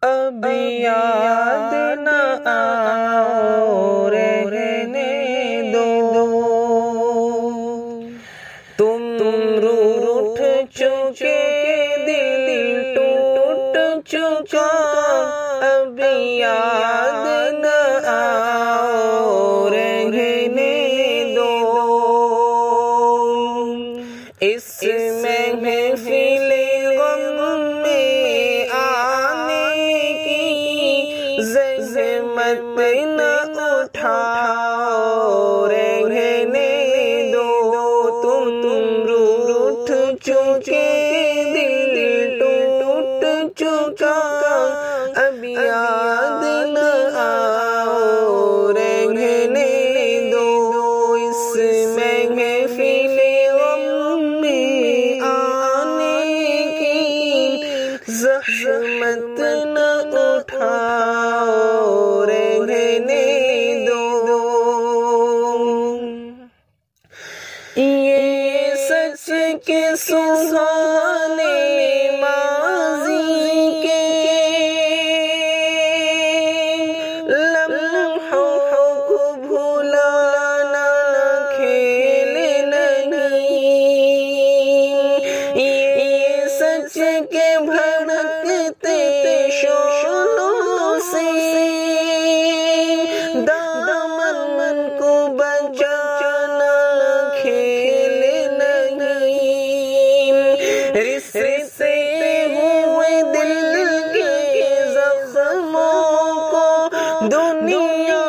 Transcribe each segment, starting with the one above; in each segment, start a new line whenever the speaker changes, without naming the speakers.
اب یاد نہ آؤ رہنے دو، تم روٹھ چکے دل ٹوٹ چکا، اب یاد نہ آؤ رہنے دو، اس محفل غم میں آنے کی زحمت نہ اٹھاؤ رہنے دو، تم روٹھ چکے دل ٹوٹ چکا، اب یاد نہ آؤ رہنے دو، اس محفل غم میں آنے کی زحمت نہ اٹھاؤ رہنے دو، یہ سچ کے سہانے ماضی کے لمحوں کو بھلانا کھیل نہیں، یہ سچ کے بھڑکتے شعلوں سے دامن کو بچانا کھیل نہیں، رستے ہوئے دل کے زخموں کو دنیا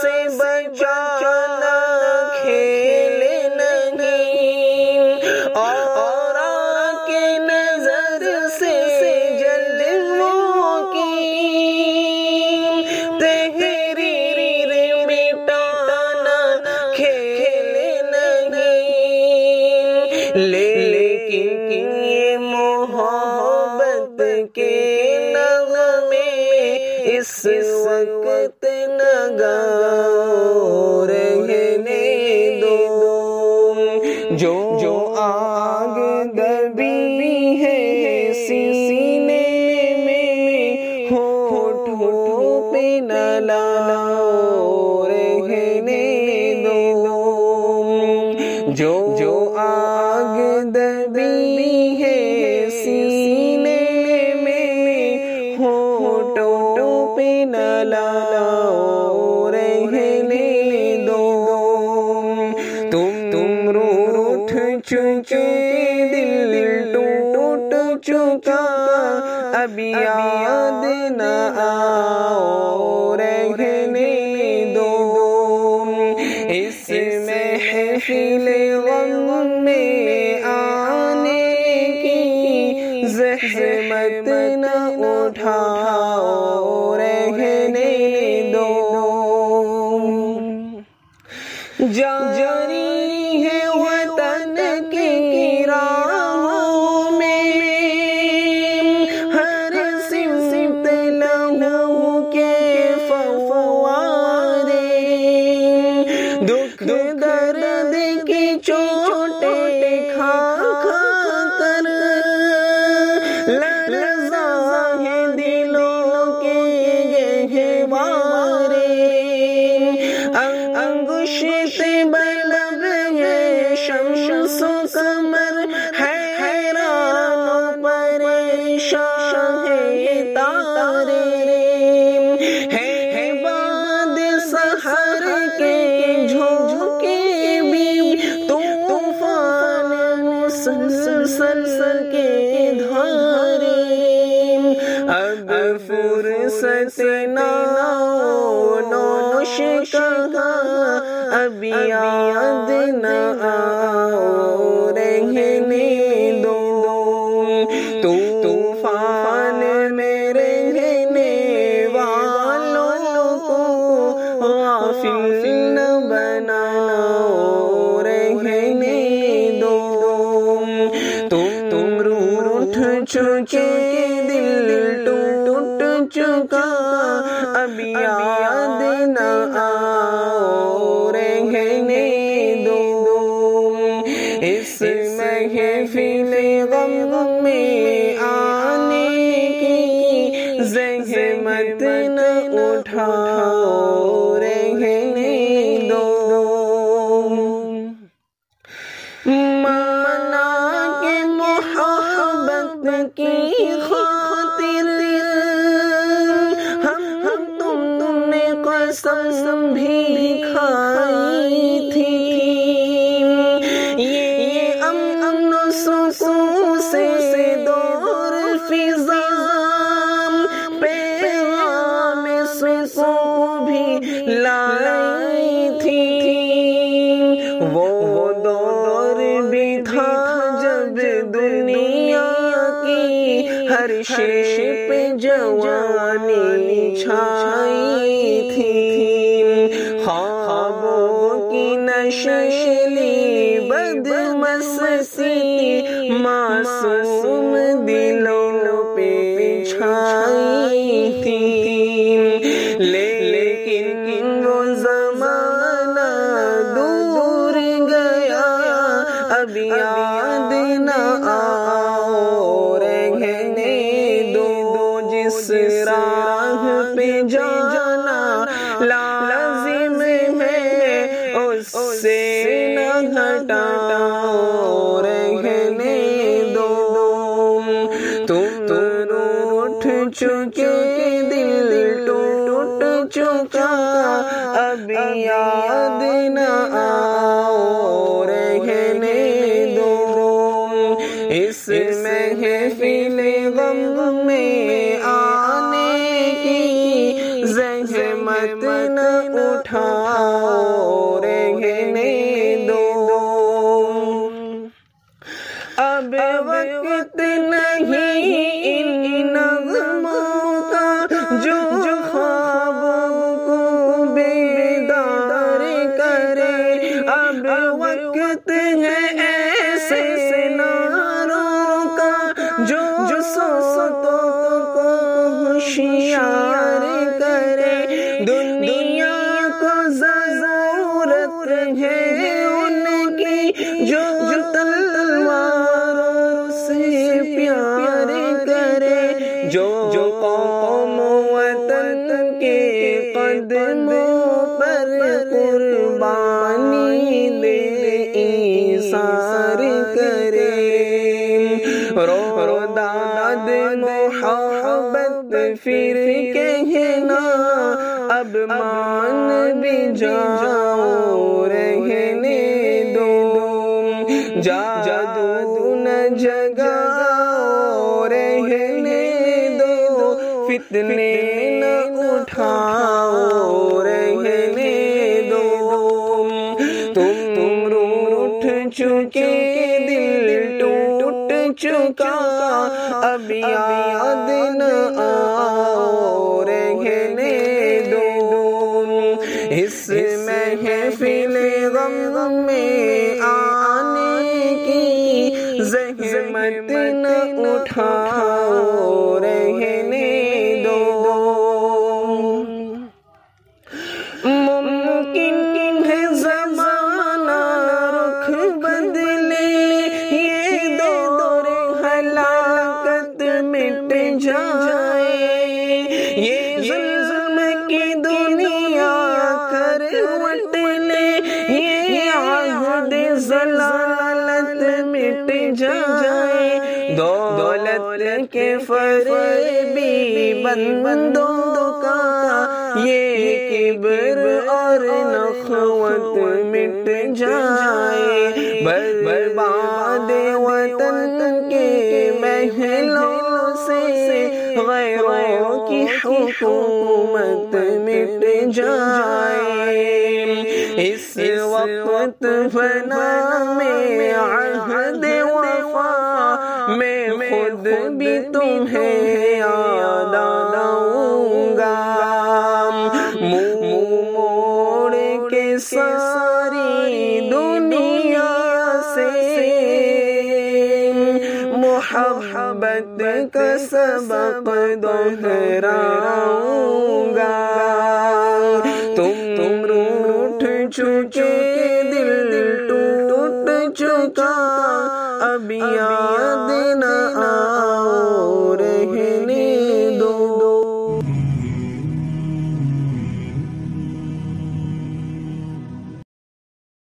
سے بچانا کھیل نہیں، اور آ کے نظر سے جلووں کی تحریر مٹانا کھیل نہیں، لیکن یہ محبت کے نغمے اس وقت نہ گاؤ رہنے دو، جو آگ دبی ہے سینے میں ہونٹوں پہ نہ لاؤ رہنے دو، جو آگ دبی ہے سینے میں ہونٹوں پہ نہ لاؤ رہنے دو، تم روٹھ چکے دل ٹوٹ چکا، اب یاد نہ آؤ رہنے دو، اس محفل غم میں آنے کی زحمت نہ اٹھاؤ رہنے دو، جاری ہے وطن کی راہوں میں ہر سمت لہو کے فوارے، دکھ درد کی چوٹیں کھا کھا کر لرزا ہے دلوں کے گہوارے، انگشت بلغ ہے شمس و قمر، حیران و پریشان ہے تارے، ہے باد سحر کے جھونکے بھی طوفان مسلسل کے دھارے، اب فرصت نوش کہاں، اب یاد نہ آؤ رہنے دو، طوفان میں رہنے والوں کو غافل نہ بناؤ رہنے دو، تم روٹھ چکے دل ٹوٹ چکا، چکا اب یاد نہ آؤ رہنے دو اس محفل غم میں آنے کی زحمت نہ اٹھاؤ رہنے دو مانا کہ محبت کی خاطر ہم تم نے قسم بھی کھائی تھی یہ امن و سکون سے دور فضا پیغام سکون بھی لائی تھی وہ دور بھی تھا جب دنیا کی ہر شے پہ جوانی چھائی تھی خوابوں کی نشیلی بدمستی معصوم دلوں پہ چھائی تھی لیکن وہ زمانہ دور گیا اب یاد نہ آؤ رہنے دو جس راہ پہ جانا لازم ہے اس سے نہ ہٹاؤ رہنے دو تم روٹھ چکے دل ٹوٹ چکا اب یاد نہ آؤ رہنے دو اس محفل غم میں آنے کی زحمت نہ اٹھاؤ رہنے دو اب وقت نہیں ان نغموں کا جو خوابوں کو بیدار کرے اب وقت ہے ایسے ناروں کا جو سوتوں کو ہوشیار کرے دنیا کو ضرورت ہے ان کی جو تلواروں سے پیار کرے جو قوم وطن کے قدموں پر قربانی دے ایثار کرے رو داد محبت پھر کہنا اب مان بھی جاؤ رہنے دو جادو نہ جگاؤ رہنے دو فتنے نہ اٹھاؤ رہنے دو تم روٹھ چکے دل ٹوٹ چکا اب یاد نہ آؤ رہنے دو اس محفل غم میں آنے کی زحمت نہ اٹھاؤ رہنے دو ممکن ہے زمانہ رخ بدلے یہ دور ہلاکت مٹ جائے یہ ظلم کی دنیا کروٹ لے یہ عہد ضلالت مٹ جائے دولت کے فریبی بندوں کا یہ کبر اور نخوت مٹ جائے برباد وطن کے محلوں سے غیروں کی حکومت مٹ جائے اس وقت فنا میں عہد وفا میں خود بھی تمہیں یاد آؤں گا منہ موڑ کے ساری دنیا سے محبت کا سبق دہراؤں چکے دل ٹوٹ چکا اب یاد